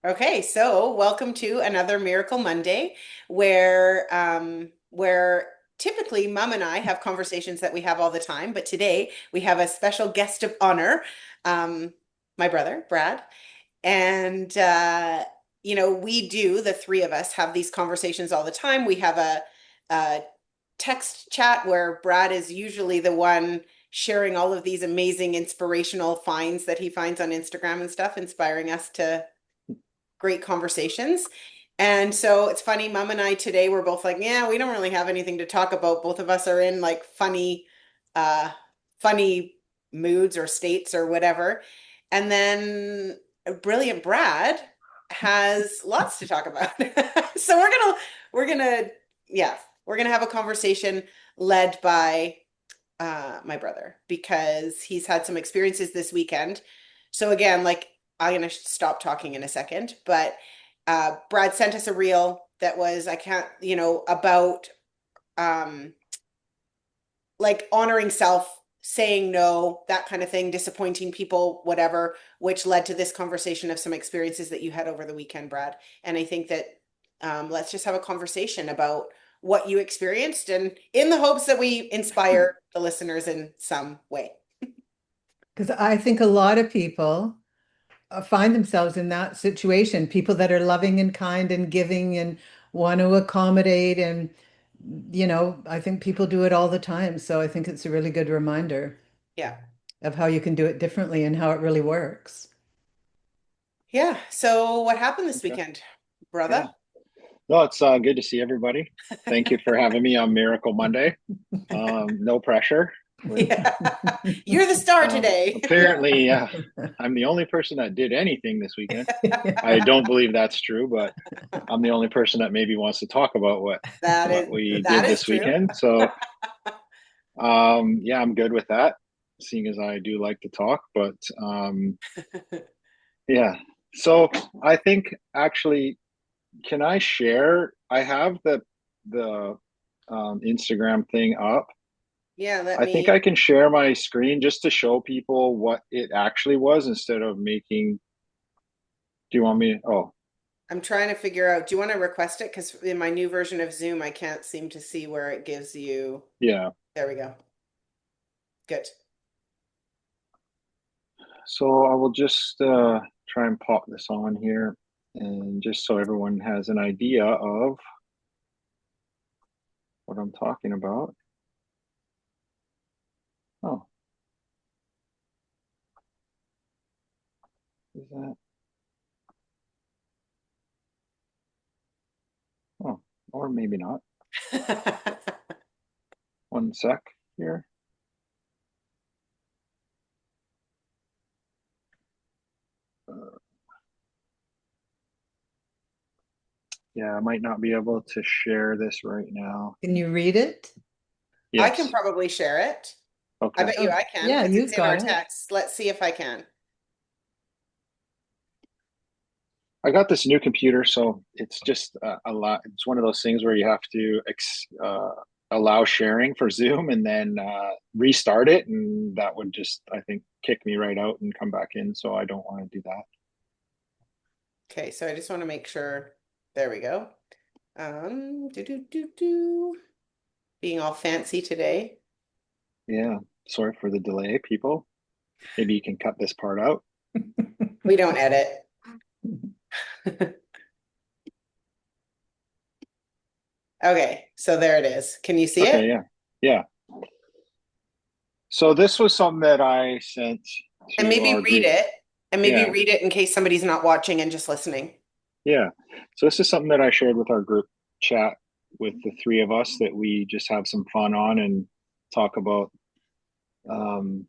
Okay, so welcome to another Miracle Monday where typically Mom and I have conversations that we have all the time, but today we have a special guest of honor, um, my brother, Brad. And we do, the three of us have these conversations all the time. We have a text chat where Brad is usually the one sharing all of these amazing inspirational finds that he finds on Instagram and stuff, inspiring us to great conversations. And so it's funny, Mom and I today were both like, yeah, we don't really have anything to talk about. Both of us are in like uh, funny moods or states or whatever. And then brilliant Brad has lots to talk about. So we're gonna, yeah, we're gonna have a conversation led by my brother because he's had some experiences this weekend. So again, like I'm gonna stop talking in a second, but Brad sent us a reel that was I can't, about um like honoring self, saying no, that kind of thing, disappointing people, whatever, which led to this conversation of some experiences that you had over the weekend, Brad. And I think that let's just have a conversation about what you experienced and in the hopes that we inspire the listeners in some way. Because I think a lot of people find themselves in that situation. People that are loving and kind and giving and want to accommodate. And, I think people do it all the time. So I think it's a really good reminder Yeah. of how you can do it differently and how it really works. Yeah. So what happened this Okay. weekend, Yeah. brother? No, it's good to see everybody. Thank you for having me on Miracle Monday. No pressure. With Yeah. You're the star today. apparently, I'm the only person that did anything this weekend. I Yeah. don't believe that's true, but I'm the only person that maybe wants to talk about what we That did is this true. weekend. So, yeah, I'm good with that, seeing as I do like to talk. But yeah, so I think actually, can I share? I have the Instagram thing up. Yeah, let I think me. I can share my screen just to show people what it actually was instead of making. Do you want me? Oh, I'm trying to figure out. Do you want to request it? Because in my new version of Zoom, I can't seem to see where it gives you. yeah. There we go. Good. So I will just try and pop this on here, and just so everyone has an idea of what I'm talking about. Oh, is that? Oh, or maybe not. One sec here. Uh, yeah, I might not be able to share this right now. Can you read it? I can Yes. probably share it. I Okay. bet you Oh, I can yeah, because it's you've in our got it. text. Let's see if I can. I got this new computer, so it's just a lot. It's one of those things where you have to allow sharing for Zoom and then restart it, and that would just, I think, kick me right out and come back in. So I don't want to do that. Okay, so I just want to make sure. There we go. Do. Being all fancy today. Yeah. Sorry for the delay, people. Maybe you can cut this part out. We don't edit. Okay, so there it is. Can you see Okay. it? Yeah. Yeah. So this was something that I sent And to maybe our read group. it. And maybe Yeah. read it in case somebody's not watching and just listening. Yeah. So this is something that I shared with our group chat with the three of us that we just have some fun on and talk about um,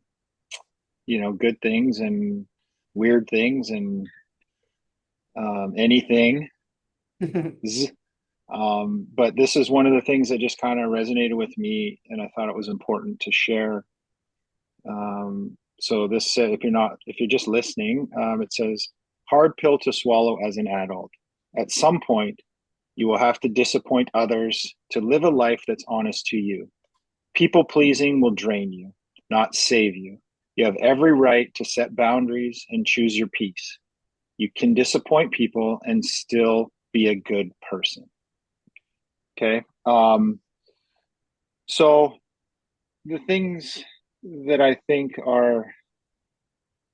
good things and weird things and anything. But this is one of the things that just kind of resonated with me, and I thought it was important to share. So this said, if you're just listening, it says, hard pill to swallow as an adult. At some point, you will have to disappoint others to live a life that's honest to you. People pleasing will drain you, not save you. You have every right to set boundaries and choose your peace. You can disappoint people and still be a good person. Okay. So the things that I think are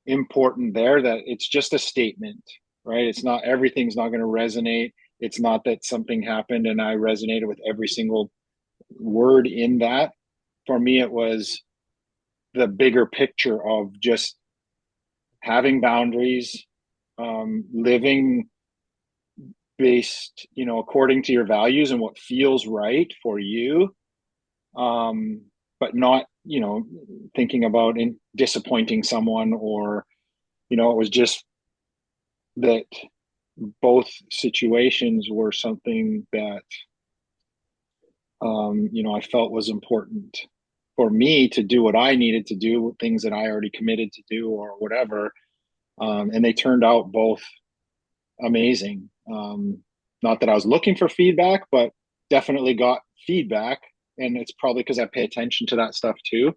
important there, that it's just a statement, right? It's not, everything's not going to resonate. It's not that something happened and I resonated with every single word in that. For me, it was the bigger picture of just having boundaries, living based, according to your values and what feels right for you, but not, thinking about disappointing someone, or, it was just that both situations were something that, I felt was important for me to do what I needed to do, things that I already committed to do or whatever. And they turned out both amazing. Not that I was looking for feedback, but definitely got feedback. And it's probably because I pay attention to that stuff too.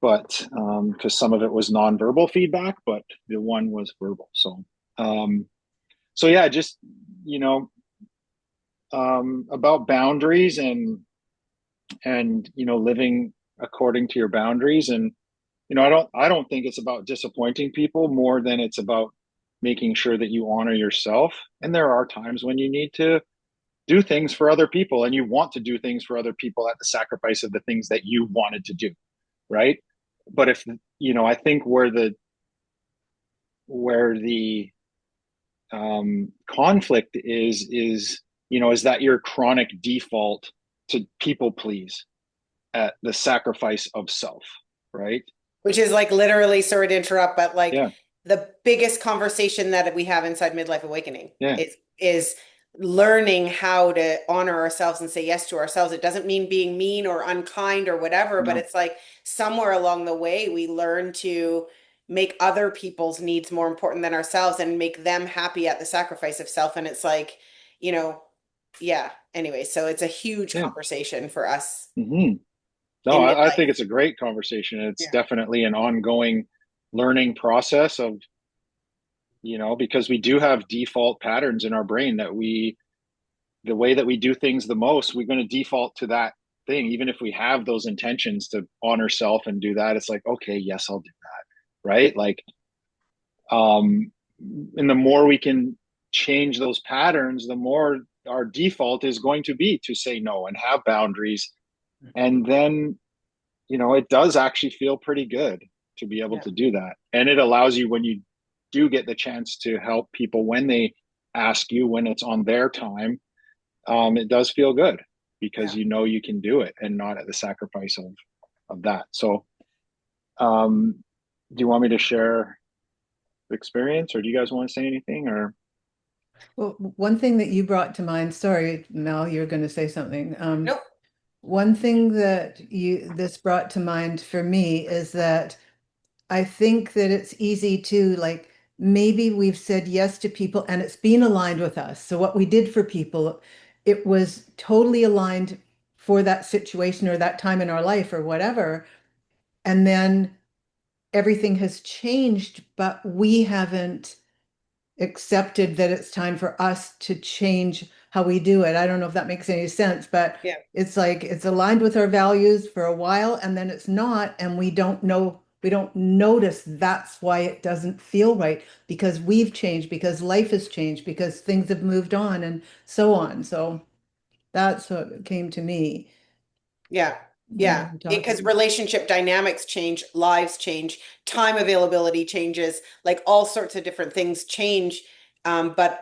But because some of it was nonverbal feedback, but the one was verbal. Um, so yeah, just, you know, about boundaries and living according to your boundaries. And I don't think it's about disappointing people more than it's about making sure that you honor yourself. And there are times when you need to do things for other people, and you want to do things for other people at the sacrifice of the things that you wanted to do, right? But if I think where the conflict is that your chronic default to people please at the sacrifice of self, right? Which is like literally, sorry to interrupt, but like Yeah, the biggest conversation that we have inside midlife awakening yeah, is learning how to honor ourselves and say yes to ourselves. It doesn't mean being mean or unkind or whatever, but no, it's like somewhere along the way we learn to make other people's needs more important than ourselves and make them happy at the sacrifice of self. And it's like, you know, yeah. Anyway, so it's a huge yeah. conversation for us Hmm. No, in I midlife. think it's a great conversation. It's Yeah. definitely an ongoing learning process of, because we do have default patterns in our brain that the way that we do things the most, we're going to default to that thing. Even if we have those intentions to honor self and do that, it's like, okay, yes, I'll do that. Right. Like, um, and the more we can change those patterns, the more our default is going to be to say no and have boundaries. And then it does actually feel pretty good to be able Yeah. to do that. And it allows you, when you do get the chance to help people, when they ask you, when it's on their time, it does feel good because Yeah. you can do it and not at the sacrifice of that. So, um, do you want me to share the experience, or do you guys want to say anything? Or Well, one thing that you brought to mind, sorry, Mel, you're going to say something. Nope. One thing that this brought to mind for me is that I think that it's easy to like maybe we've said yes to people and it's been aligned with us. So what we did for people, it was totally aligned for that situation or that time in our life or whatever. And then everything has changed, but we haven't accepted that it's time for us to change how we do it. I don't know if that makes any sense, but Yeah. it's like it's aligned with our values for a while and then it's not, and we don't know, we don't notice that's why it doesn't feel right because we've changed, because life has changed, because things have moved on and so on. So that's what came to me Yeah. when you Yeah. were Because talking. relationship dynamics change, lives change, time availability changes, like all sorts of different things change. But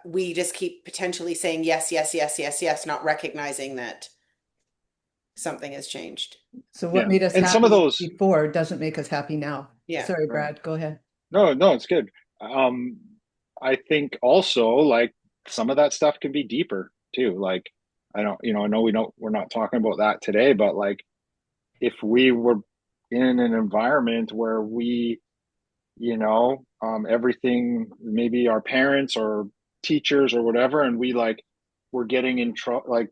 we just keep potentially saying yes, yes, yes, yes, yes, not recognizing that something has changed. So what yeah, made us and some of happy those, before doesn't make us happy now. Yeah. Sorry, right? Brad, go ahead. No, no, it's good. Um, I think also, like, some of that stuff can be deeper too. Like, I know we're not talking about that today, but like, if we were in an environment where everything, maybe our parents or teachers or whatever, and we like were getting in trouble, like,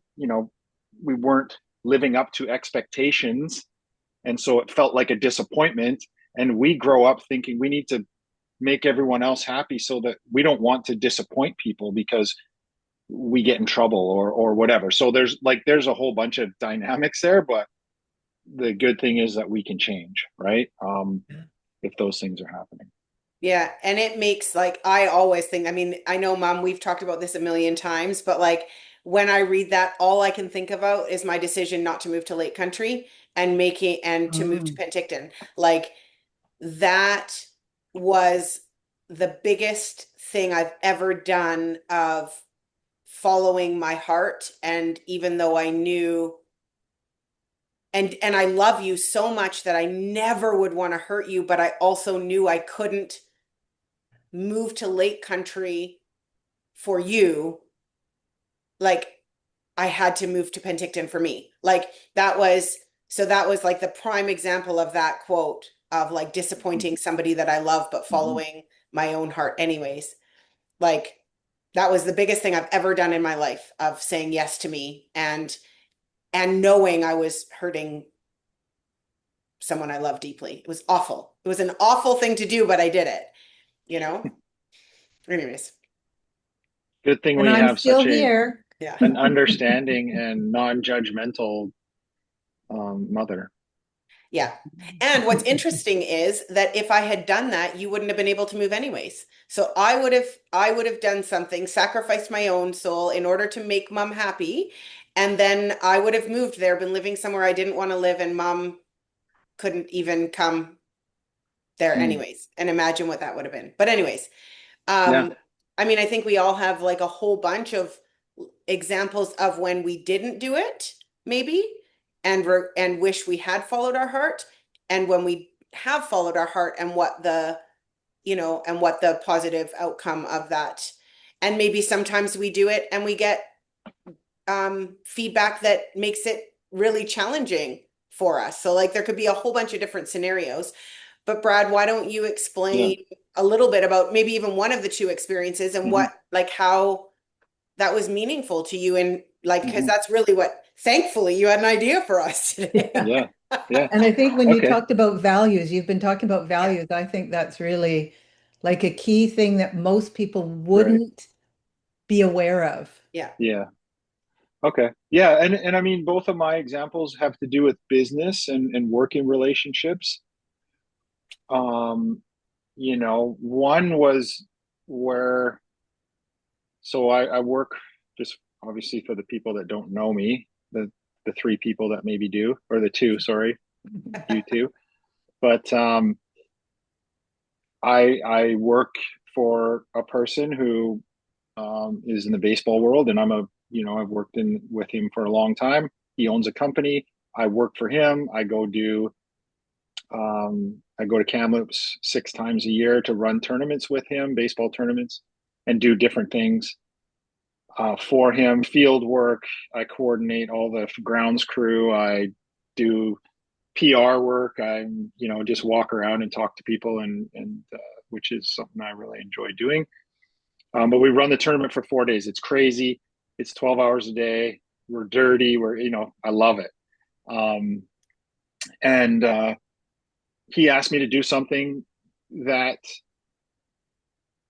we weren't living up to expectations. And so it felt like a disappointment. And we grow up thinking we need to make everyone else happy so that we don't want to disappoint people because we get in trouble or whatever. So there's a whole bunch of dynamics there, but the good thing is that we can change, right? If those things are happening. Yeah, and it makes like I always think, I mean, I know mom, we've talked about this a million times, but like when I read that, all I can think about is my decision not to move to Lake Country and making and to move to Mm. Penticton. Like that was the biggest thing I've ever done of following my heart. And even though I knew and I love you so much that I never would want to hurt you, but I also knew I couldn't move to Lake Country for you. Like I had to move to Penticton for me. Like that was so that was like the prime example of that quote of like disappointing somebody that I love but Mm-hmm. following my own heart anyways. Like that was the biggest thing I've ever done in my life of saying yes to me and knowing I was hurting someone I love deeply. It was awful. It was an awful thing to do, but I did it, you know? Anyways, Good thing And we I'm have such still a here. yeah. an understanding and non-judgmental mother. Yeah. And what's interesting is that if I had done that, you wouldn't have been able to move anyways. So I would have done something, sacrificed my own soul in order to make mom happy, and then I would have moved there, been living somewhere I didn't want to live, and mom couldn't even come there Mm. anyways. And imagine what that would have been. But anyways, Yeah, um, I mean, I think we all have like a whole bunch of examples of when we didn't do it, maybe, and wish we had followed our heart, and when we have followed our heart and what the, and what the positive outcome of that. And maybe sometimes we do it and we get feedback that makes it really challenging for us. So like there could be a whole bunch of different scenarios. But Brad, why don't you yeah. explain a little bit about maybe even one of the two experiences and Hmm. what like how that was meaningful to you and like because Hmm. that's really what thankfully you had an idea for us today. Yeah. Yeah, yeah. And I think when you Okay. talked about values, you've been talking about Yeah, values. I think that's really like a key thing that most people Right. wouldn't be aware of. yeah, Yeah. Okay. Yeah, and I mean both of my examples have to do with business and working relationships. Um, one was where I work just obviously for the people that don't know me, the three people that maybe do, or the two, sorry, you two. But I work for a person who is in the baseball world, and I've worked in with him for a long time. He owns a company. I work for him. I go to Kamloops 6 times a year to run tournaments with him, baseball tournaments, and do different things for him. Field work. I coordinate all the grounds crew. I do PR work. Just walk around and talk to people, and which is something I really enjoy doing. But we run the tournament for 4 days. It's crazy. It's 12 hours a day. We're dirty. I love it. Um, and He asked me to do something that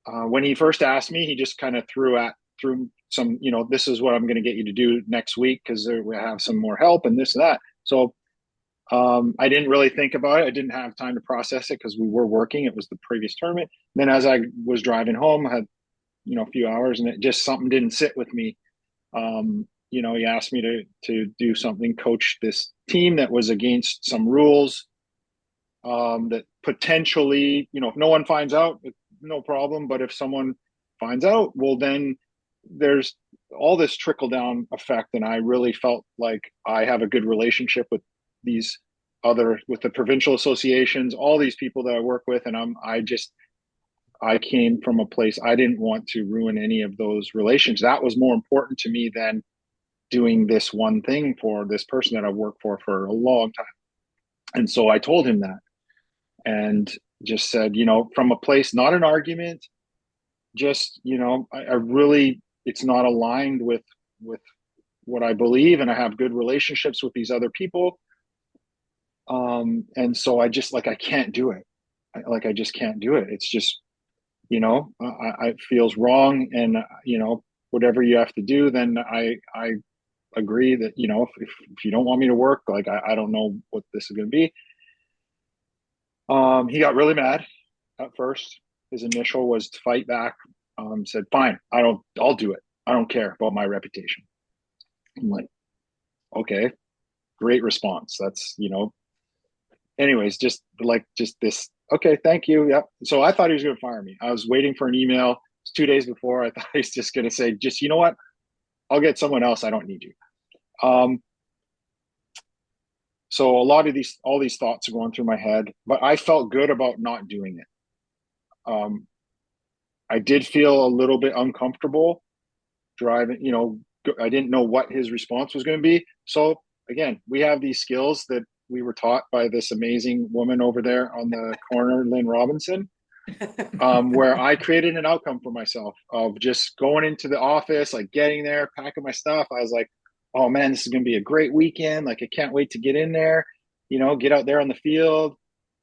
when he first asked me, he just kind of threw some, this is what I'm going to get you to do next week because we have some more help and this and that. So I didn't really think about it. I didn't have time to process it because we were working. It was the previous tournament. And then as I was driving home, I had a few hours, and it just something didn't sit with me. He asked me to do something, coach this team that was against some rules that potentially, if no one finds out, no problem. But if someone finds out, well, then there's all this trickle down effect. And I really felt like I have a good relationship with these with the provincial associations, all these people that I work with. And I came from a place I didn't want to ruin any of those relations. That was more important to me than doing this one thing for this person that I've worked for a long time. And so I told him that and just said, from a place, not an argument, just, I really, it's not aligned with what I believe. And I have good relationships with these other people. And so I just like, I can't do it. I just can't do it. It's just, it feels wrong, and whatever you have to do, then I agree that if you don't want me to work, like I don't know what this is going to be. He got really mad at first. His initial was to fight back. Said, "Fine, I'll do it. I don't care about my reputation." I'm like, "Okay, great response. That's anyways, just this. Okay, thank you. Yep." So I thought he was going to fire me. I was waiting for an email. It's 2 days before. I thought he's just going to say, "Just what? I'll get someone else. I don't need you." Um, so all these thoughts are going through my head, but I felt good about not doing it. I did feel a little bit uncomfortable driving. I didn't know what his response was going to be. So again, we have these skills that we were taught by this amazing woman over there on the corner, Lynn Robinson, where I created an outcome for myself of just going into the office, like getting there, packing my stuff. I was like, oh man, this is going to be a great weekend. Like, I can't wait to get in there, get out there on the field.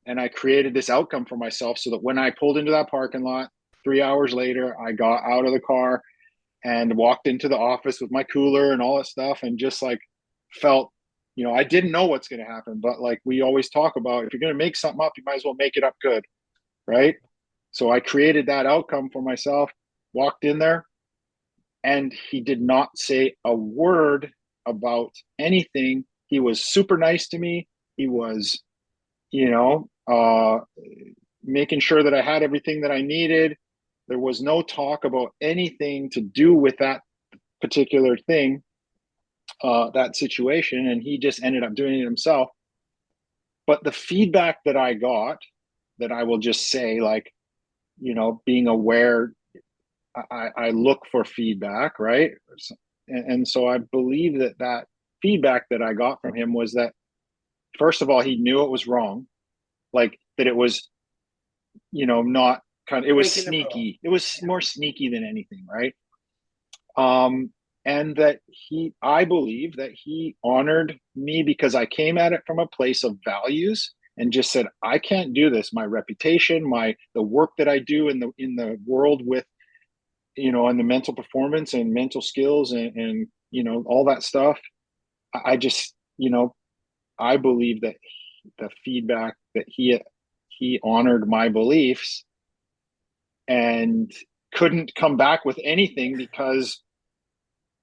And I created this outcome for myself so that when I pulled into that parking lot 3 hours later, I got out of the car and walked into the office with my cooler and all that stuff, and just like felt, I didn't know what's going to happen, but like we always talk about, if you're going to make something up, you might as well make it up good, right? So I created that outcome for myself, walked in there, and he did not say a word about anything. He was super nice to me. He was, you know, uh, making sure that I had everything that I needed. There was no talk about anything to do with that particular thing, that situation, and he just ended up doing it himself. But the feedback that I got, that I will just say, like, being aware, I look for feedback, right? And so I believe that feedback that I got from him was that, first of all, he knew it was wrong, like that it was, not kind of, it was Breaking the rules. sneaky. It was more sneaky than anything, right? Um, and that I believe that he honored me because I came at it from a place of values and just said, I can't do this. My reputation, the work that I do in the world with, and the mental performance and mental skills and all that stuff. I just, I believe that the feedback that he honored my beliefs and couldn't come back with anything because,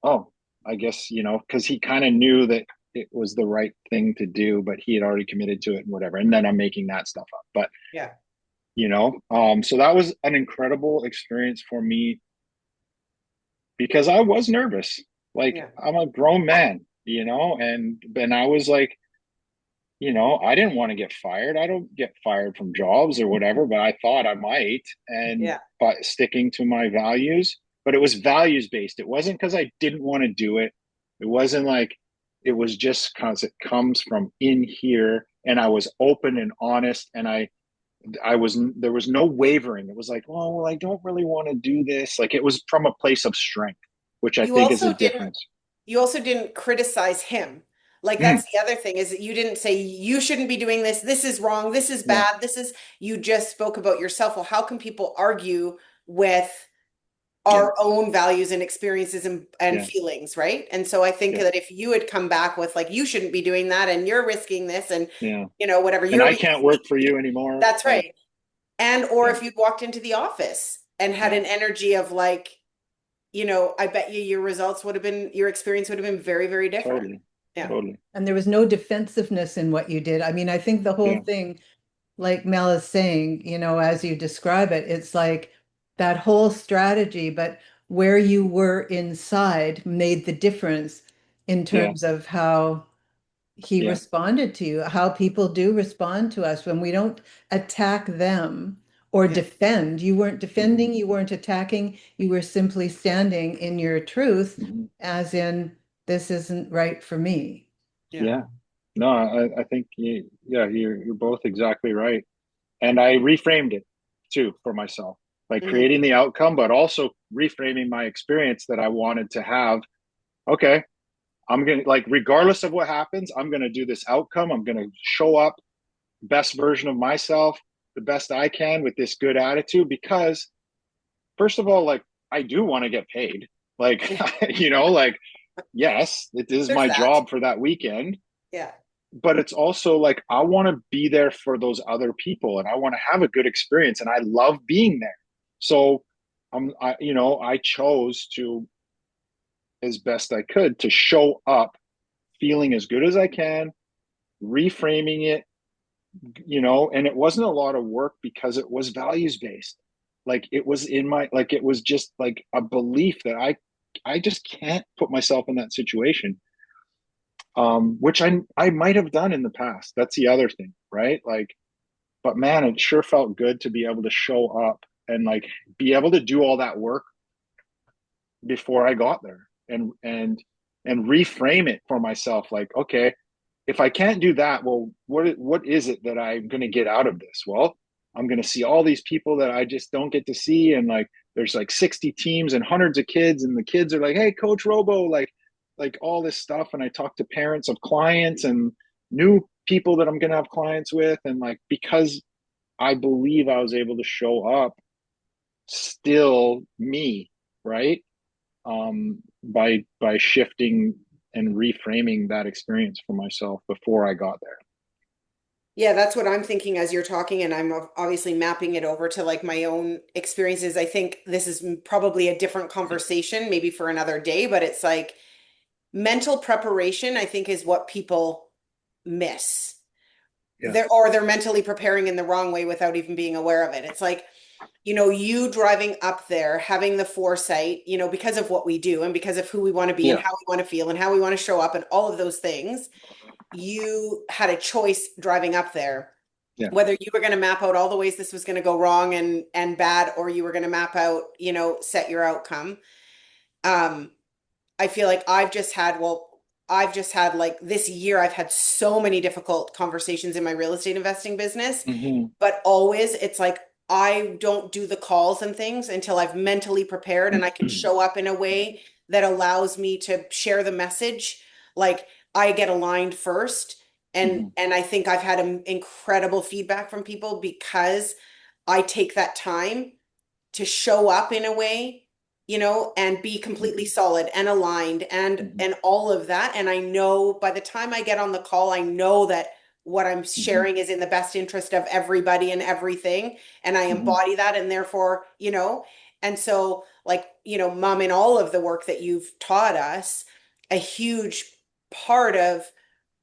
oh, I guess, because he kind of knew that it was the right thing to do, but he had already committed to it and whatever. And then I'm making that stuff up. But, Yeah. so that was an incredible experience for me because I was nervous. Like, Yeah. I'm a grown man, and then I was like, I didn't want to get fired. I don't get fired from jobs or whatever, but I thought I might. And Yeah. but sticking to my values, but it was values based. It wasn't because I didn't want to do it. It wasn't like, it was just because it comes from in here, and I was open and honest, and I was, there was no wavering. It was like, oh, well, I don't really want to do this. Like, it was from a place of strength, which I You think is a also didn't difference. you also didn't criticize him. Like that's Mm, the other thing is that you didn't say you shouldn't be doing this. This is wrong. This is yeah, bad. You just spoke about yourself. Well, how can people argue with yeah, our own values and experiences and yeah, feelings, right? And so I think yeah, that if you had come back with like you shouldn't be doing that and you're risking this and yeah. whatever, And you're I being can't work for you sneaky. anymore. That's Like, right. And or yeah, if you'd walked into the office and had yeah, an energy of like, I bet you your experience would have been very, very different. totally, Yeah. totally. And there was no defensiveness in what you did. I mean, I think the whole Yeah, thing, like Mel is saying, as you describe it, it's like that whole strategy, but where you were inside made the difference in yeah, terms of how he yeah. responded to you, how people do respond to us when we don't attack them or Yeah. defend. You weren't Hmm. defending, you weren't attacking, you were simply standing in your truth, Hmm. as in, this isn't right for me. Yeah. Yeah. No, I think yeah, you're both exactly right. And I reframed it too for myself, like Hmm. creating the outcome, but also reframing my experience that I wanted to have. Okay, I'm gonna, like, regardless of what happens, I'm gonna do this outcome. I'm gonna show up best version of myself, the best I can with this good attitude, because first of all, like I do want to get paid. Like, Yeah, like, yes, it is there's my that. job for that weekend, Yeah. but it's also like I want to be there for those other people and I want to have a good experience and I love being there. So I chose to, as best I could, to show up feeling as good as I can, reframing it, and it wasn't a lot of work because it was values based. Like it was in my, like it was just like a belief that I just can't put myself in that situation, which I might have done in the past. That's the other thing, right? Like, but man, it sure felt good to be able to show up and like be able to do all that work before I got there and reframe it for myself. Like, okay, if I can't do that, well, what is it that I'm going to get out of this? Well, I'm going to see all these people that I just don't get to see, and like there's like 60 teams and hundreds of kids, and the kids are like, "Hey, Coach Robo," like all this stuff, and I talk to parents of clients and new people that I'm going to have clients with, and like because I believe I was able to show up, still me, right? By shifting and reframing that experience for myself before I got there. Yeah, that's what I'm thinking as you're talking, and I'm obviously mapping it over to like my own experiences. I think this is probably a different conversation, maybe for another day, but it's like mental preparation, I think, is what people miss. Yeah. They're mentally preparing in the wrong way without even being aware of it. It's like, you driving up there, having the foresight, because of what we do and because of who we want to be and Yeah. how we want to feel and how we want to show up and all of those things, you had a choice driving up there, Yeah. whether you were going to map out all the ways this was going to go wrong and bad, or you were going to map out, set your outcome. Um, I feel like I've just had like this year, I've had so many difficult conversations in my real estate investing business, Mm-hmm. but always it's like I don't do the calls and things until I've mentally prepared and I can show up in a way that allows me to share the message. Like I get aligned first. And Mm-hmm. and I think I've had incredible feedback from people because I take that time to show up in a way, and be completely Mm-hmm. solid and aligned and Mm-hmm. and all of that. And I know by the time I get on the call, I know that what I'm Mm-hmm. sharing is in the best interest of everybody and everything. And I Mm-hmm. embody that. And therefore, and so like, mom, in all of the work that you've taught us, a huge part of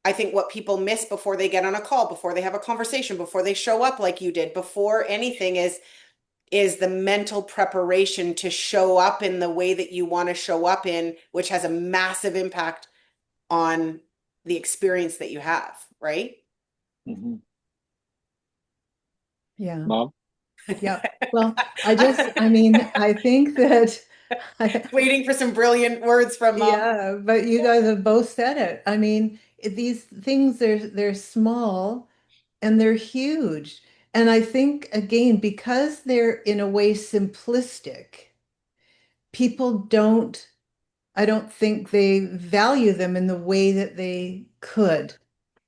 I think what people miss before they get on a call, before they have a conversation, before they show up like you did, before anything is the mental preparation to show up in the way that you want to show up in, which has a massive impact on the experience that you have, right? Mm-hmm. Yeah. Mom. Yeah. Well, I mean, I think that I, Waiting for some brilliant words from mom. yeah, but you guys have both said it. I mean, these things they're small and they're huge. And I think again, because they're in a way simplistic, people I don't think they value them in the way that they could,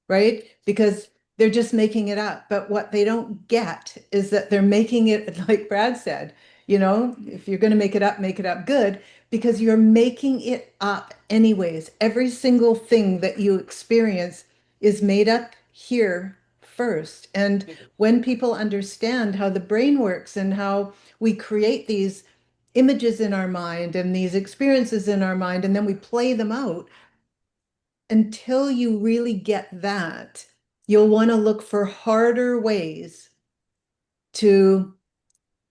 right? Because they're just making it up. But what they don't get is that they're making it, like Brad said, if you're going to make it up good, because you're making it up anyways. Every single thing that you experience is made up here first. And when people understand how the brain works and how we create these images in our mind and these experiences in our mind, and then we play them out, until you really get that, you'll want to look for harder ways to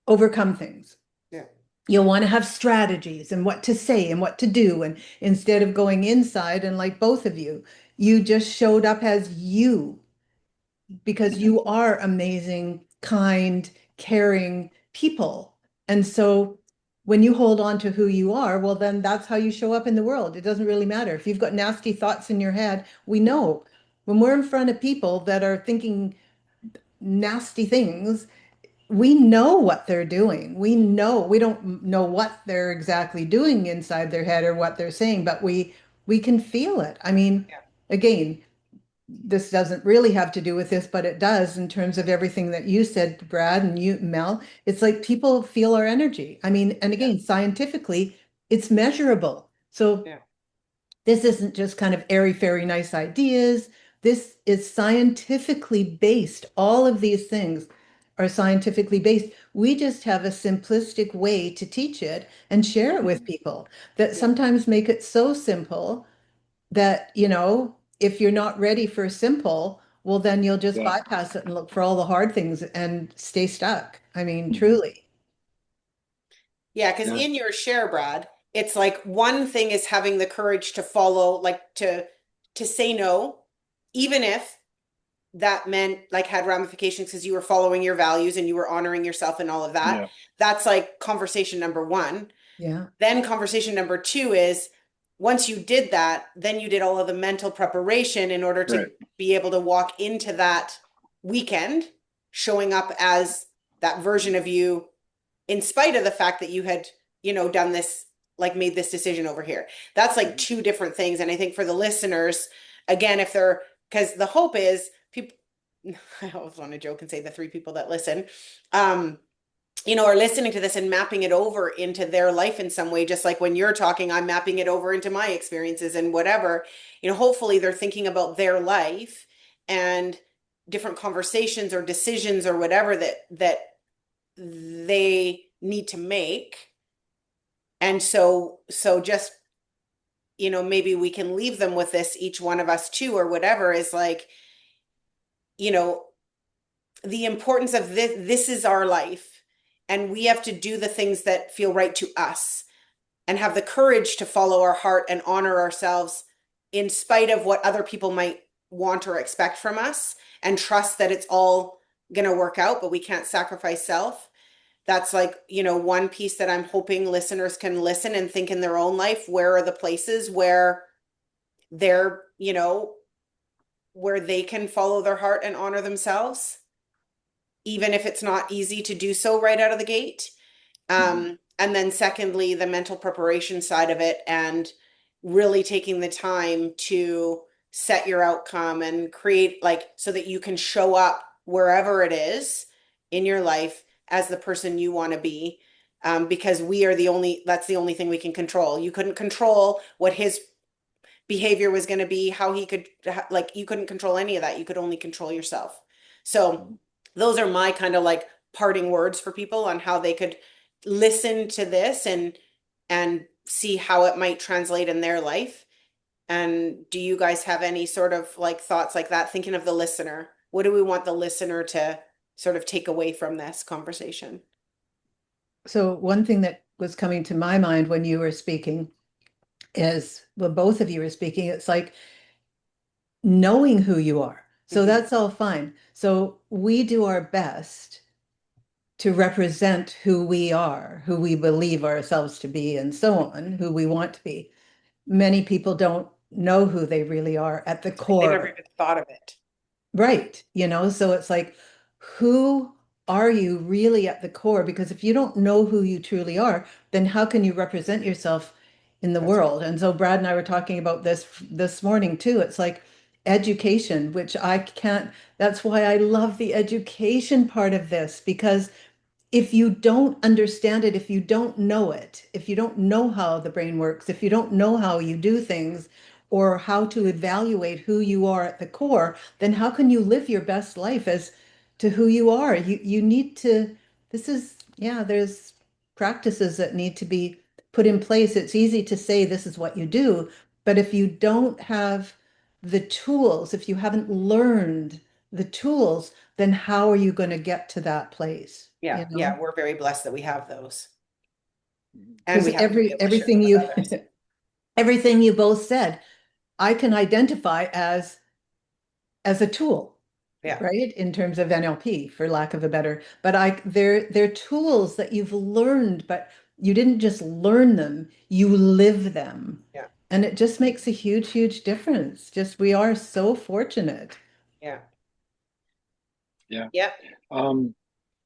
overcome things. Yeah. You'll want to have strategies and what to say and what to do. And instead of going inside and like both of you just showed up as you because Yeah. you are amazing, kind, caring people. And so when you hold on to who you are, well, then that's how you show up in the world. It doesn't really matter. If you've got nasty thoughts in your head, we know when we're in front of people that are thinking nasty things, we know what they're doing. We don't know what they're exactly doing inside their head or what they're saying, but we can feel it. I mean, Yeah. again, this doesn't really have to do with this, but it does in terms of everything that you said, Brad, and you, Mel. It's like people feel our energy. I mean, and Yeah. again, scientifically, it's measurable. So Yeah. this isn't just kind of airy fairy nice ideas. This is scientifically based. All of these things are scientifically based. We just have a simplistic way to teach it and share it with people that Yeah. sometimes make it so simple that, if you're not ready for simple, well, then you'll just Yeah. bypass it and look for all the hard things and stay stuck. I mean, Mhm. truly. Yeah, because Yeah. in your share, Brad, it's like one thing is having the courage to follow, like to say no, even if that meant like had ramifications because you were following your values and you were honoring yourself and all of that. Yeah. That's like conversation number one. Yeah. Then conversation number two is once you did that, then you did all of the mental preparation in order to Right. be able to walk into that weekend showing up as that version of you in spite of the fact that you had, done this, like made this decision over here. That's like Mhm. two different things. And I think for the listeners, again, if they're, because the hope is people, I always want to joke and say the three people that listen, um, are listening to this and mapping it over into their life in some way, just like when you're talking, I'm mapping it over into my experiences and whatever, hopefully they're thinking about their life and different conversations or decisions or whatever that they need to make. And so just, maybe we can leave them with this, each one of us too, or whatever, is like, you know, the importance of this is our life. And we have to do the things that feel right to us and have the courage to follow our heart and honor ourselves in spite of what other people might want or expect from us, and trust that it's all going to work out, but we can't sacrifice self. That's like, one piece that I'm hoping listeners can listen and think in their own life. Where are the places where they're, where they can follow their heart and honor themselves, even if it's not easy to do so right out of the gate? Mhm. And then secondly, the mental preparation side of it and really taking the time to set your outcome and create like so that you can show up wherever it is in your life as the person you want to be. Because that's the only thing we can control. You couldn't control what his behavior was going to be, how he could, like, you couldn't control any of that. You could only control yourself. So Mhm. those are my kind of like parting words for people on how they could listen to this and see how it might translate in their life. And do you guys have any sort of like thoughts like that, thinking of the listener? What do we want the listener to sort of take away from this conversation? So one thing that was coming to my mind when you were speaking is, well, both of you were speaking, it's like knowing who you are. So Hmm. that's all fine. So we do our best to represent who we are, who we believe ourselves to be, and so on, who we want to be. Many people don't know who they really are at the That's right. They never core. even thought of it. Right. So it's like, who are you really at the core? Because if you don't know who you truly are, then how can you represent yourself in the That's right. world? And so Brad and I were talking about this morning too. It's like education, which I can't, that's why I love the education part of this, because if you don't understand it, if you don't know it, if you don't know how the brain works, if you don't know how you do things or how to evaluate who you are at the core, then how can you live your best life as to who you are? You need to, yeah, there's practices that need to be put in place. It's easy to say this is what you do, but if you don't have the tools, if you haven't learned the tools, then how are you going to get to that place? Yeah, yeah, we're very blessed that we have those, Mhm. and Because we have to be able to share them everything with you others. everything you both said, I can identify as a tool, Yeah, right? In terms of NLP, for lack of a better, but they're tools that you've learned, but you didn't just learn them, you live them. yeah, And it just makes a huge, huge difference. Just we are so fortunate. yeah, Yeah. yeah, Um,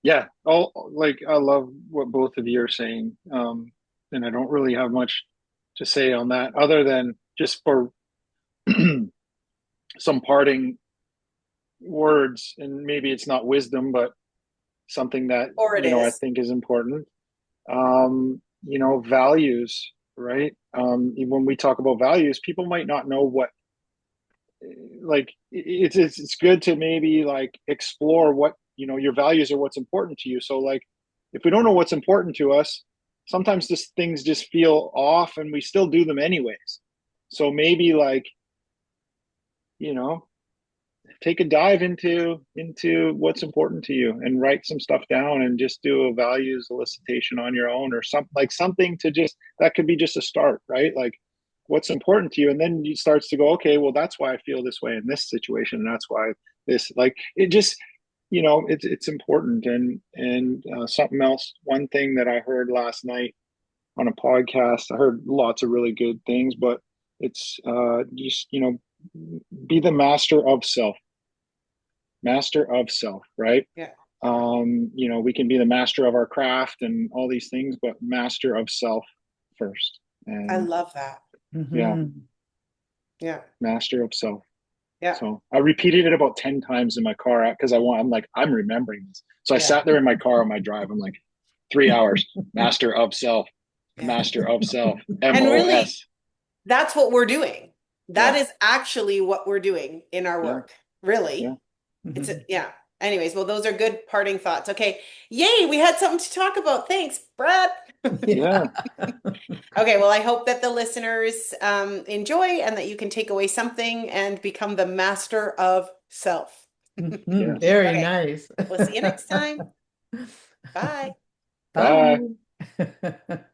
yeah. All like I love what both of you are saying. And I don't really have much to say on that other than just for some parting words, and maybe it's not wisdom, but something that, Or it I is. think is important. Values, right? When we talk about values, people might not know what, like, it's good to maybe like explore what, your values are, what's important to you. So like, if we don't know what's important to us, sometimes just things just feel off and we still do them anyways. So maybe like, you know, take a dive into what's important to you and write some stuff down and just do a values elicitation on your own, or something, like something to just, that could be just a start, right? Like, what's important to you, and then it starts to go, okay, well, that's why I feel this way in this situation, and that's why this, like, it just, it's important. And something else, one thing that I heard last night on a podcast, I heard lots of really good things, but it's just, be the master of self, right? Yeah. We can be the master of our craft and all these things, but master of self first. I And love that. yeah, Mhm. Yeah. master of self. Yeah. So I repeated it about 10 times in my car because I'm like, I'm remembering this. So I Yeah. sat there in my car on my drive. I'm like, 3 hours, master of self, Yeah. master of self, M And O really, S. that's what we're doing. That Yeah, is actually what we're doing in our yeah, work. yeah, Really. Mhm. Yeah. Anyways, well, those are good parting thoughts. Okay. Yay, we had something to talk about. Thanks, Brad. yeah. Yeah. Okay, well, I hope that the listeners enjoy and that you can take away something and become the master of self. Mhm. Yes. Very Okay, nice. we'll see you next time. Bye. Bye. Bye.